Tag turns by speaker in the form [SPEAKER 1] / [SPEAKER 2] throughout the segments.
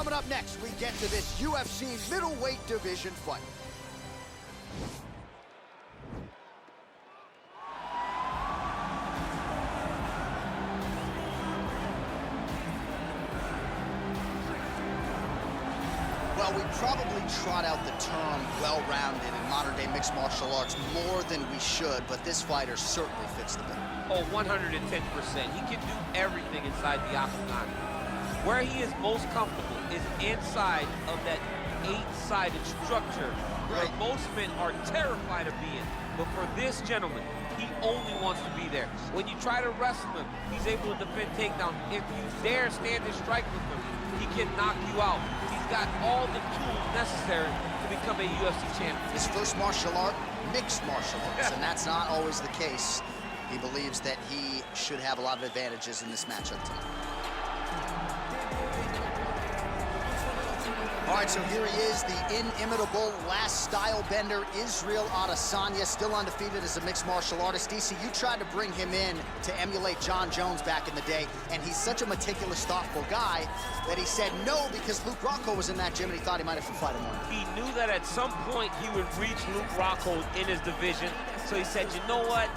[SPEAKER 1] Coming up next, we get to this UFC middleweight division fight. Well, we probably trot out the term well-rounded in modern-day mixed martial arts more than we should, but this fighter certainly fits the bill.
[SPEAKER 2] Oh, 110%. He can do everything inside the octagon. Where he is most comfortable is inside of that 8-sided structure where most men are terrified of being. But for this gentleman, he only wants to be there. When you try to wrestle him, he's able to defend takedown. If you dare stand and strike with him, he can knock you out. He's got all the tools necessary to become a UFC champion.
[SPEAKER 1] His first martial art, mixed martial arts, and that's not always the case. He believes that he should have a lot of advantages in this matchup tonight. All right, so here he is, the inimitable last style bender, Israel Adesanya, still undefeated as a mixed martial artist. DC, you tried to bring him in to emulate John Jones back in the day, and he's such a meticulous, thoughtful guy that he said no because Luke Rockhold was in that gym and he thought he might have to fight him.
[SPEAKER 2] He knew that at some point he would reach Luke Rockhold in his division, so he said, you know what?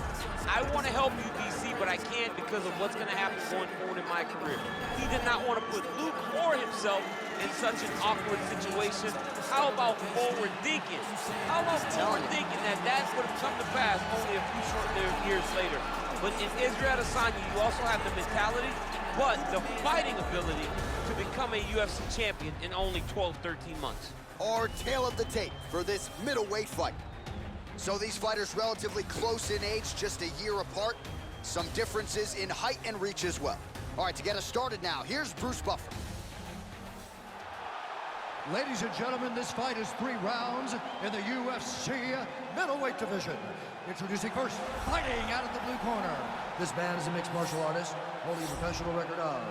[SPEAKER 2] I want to help you, DC, but I can't because of what's going to happen going forward in my career. He did not want to put Luke or himself in such an awkward situation. How about forward thinking? How about forward thinking that would have come to pass only a few short years later? But in Israel Adesanya, you also have the mentality, but the fighting ability to become a UFC champion in only 12, 13 months.
[SPEAKER 1] Our tail of the tape for this middleweight fight. So these fighters relatively close in age, just a year apart. Some differences in height and reach as well. All right, to get us started now, here's Bruce Buffer.
[SPEAKER 3] Ladies and gentlemen, this fight is 3 rounds in the UFC middleweight division. Introducing first, fighting out of the blue corner. This man is a mixed martial artist, holding a professional record of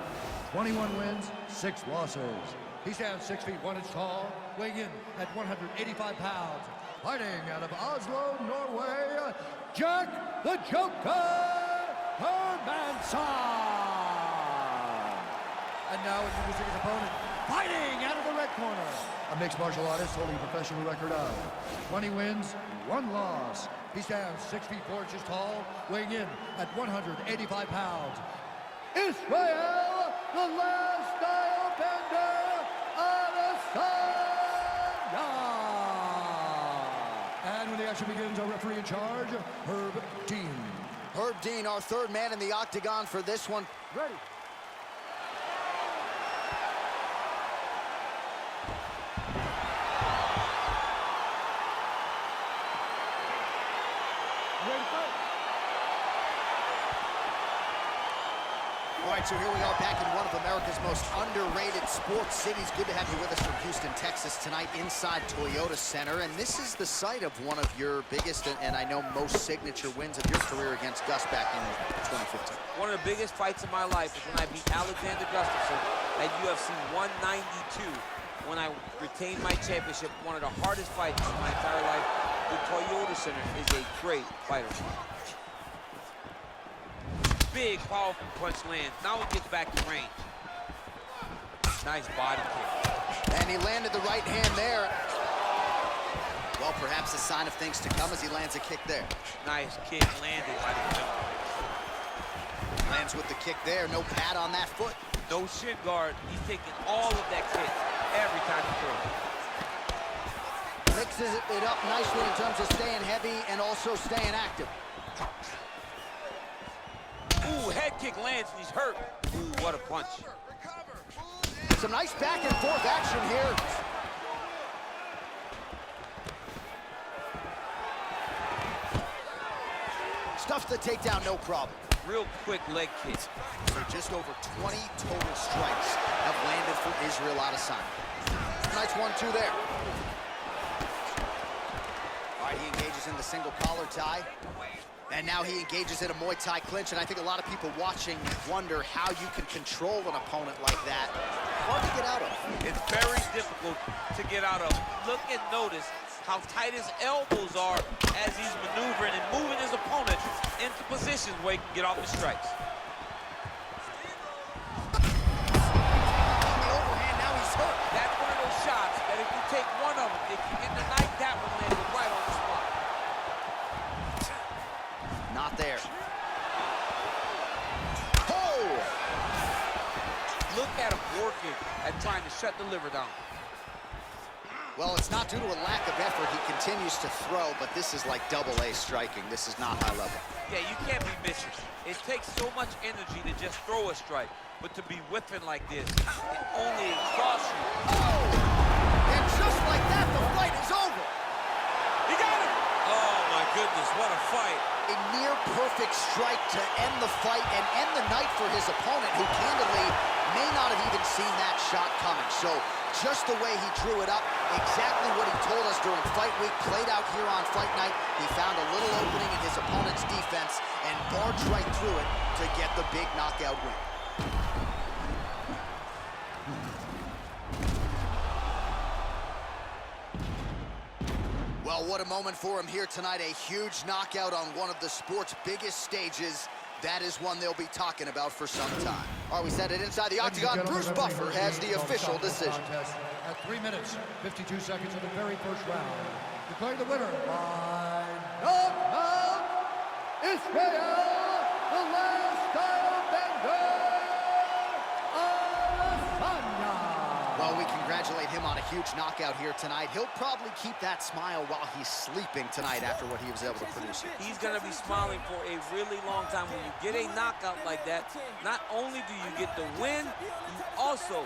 [SPEAKER 3] 21 wins, 6 losses. He stands 6 feet 1 inch tall, weighing in at 185 pounds. Fighting out of Oslo, Norway, Jack the Joker Hermansson. And now introducing his opponent, fighting out of the red corner, a mixed martial artist holding a professional record of 20 wins, 1 loss. He stands 6 feet 4 inches tall, weighing in at 185 pounds. Israel, the last style bender, Adesanya. And when the action begins, our referee in charge, Herb Dean.
[SPEAKER 1] Herb Dean, our third man in the octagon for this one.
[SPEAKER 3] Ready.
[SPEAKER 1] All right, so here we are back in one of America's most underrated sports cities. Good to have you with us from Houston, Texas tonight inside Toyota Center. And this is the site of one of your biggest and I know most signature wins of your career against Gus back in 2015.
[SPEAKER 2] One of the biggest fights of my life is when I beat Alexander Gustafsson at UFC 192 when I retained my championship. One of the hardest fights of my entire life. The Toyota Center is a great fighter. Big, powerful punch lands. Now he gets back in range. Nice body kick.
[SPEAKER 1] And he landed the right hand there. Well, perhaps a sign of things to come as he lands a kick there.
[SPEAKER 2] Nice kick landed by the jump.
[SPEAKER 1] Lands with the kick there. No pad on that foot.
[SPEAKER 2] No shin guard. He's taking all of that kick every time he throws.
[SPEAKER 1] Mixes it up nicely in terms of staying heavy and also staying active.
[SPEAKER 2] Ooh, head kick lands and he's hurt. Ooh, what a punch.
[SPEAKER 1] Some nice back and forth action here. Stuffs the takedown, no problem.
[SPEAKER 2] Real quick leg kick.
[SPEAKER 1] So just over 20 total strikes have landed for Israel Adesanya. Nice 1-2 there. All right, he engages in the single collar tie. And now he engages in a Muay Thai clinch, and I think a lot of people watching wonder how you can control an opponent like that. Hard to get out of.
[SPEAKER 2] It's very difficult to get out of. Look and notice how tight his elbows are as he's maneuvering and moving his opponent into positions where he can get off his strikes.
[SPEAKER 1] On the overhand, now he's hurt.
[SPEAKER 2] at him working at trying to shut the liver down.
[SPEAKER 1] Well, it's not due to a lack of effort. He continues to throw, but this is like double-A striking. This is not high level.
[SPEAKER 2] Yeah, you can't be missing. It takes so much energy to just throw a strike, but to be whiffing like this, it only exhausts you.
[SPEAKER 1] Oh! And just like that, the fight is over.
[SPEAKER 2] He got him! Oh, my goodness, what a fight.
[SPEAKER 1] A near-perfect strike to end the fight and end the night for his opponent, who candidly may not have even seen that shot coming. So just the way he drew it up, exactly what he told us during fight week, played out here on fight night. He found a little opening in his opponent's defense and barged right through it to get the big knockout win. Well, what a moment for him here tonight. A huge knockout on one of the sport's biggest stages. That is one they'll be talking about for some time. All right, we set it inside the octagon. Bruce Buffer has the official decision.
[SPEAKER 3] At 3 minutes, 52 seconds of the very first round. Declaring the winner by knockout, Israel, the last style bender, Adesanya.
[SPEAKER 1] Well, we congratulate him on a huge knockout here tonight. He'll probably keep that smile while he's sleeping tonight after what he was able to produce here.
[SPEAKER 2] He's going to be smiling for a really long time. When you get a knockout like that, not only do you get the win, you also,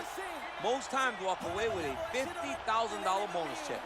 [SPEAKER 2] most times, walk away with a $50,000 bonus check.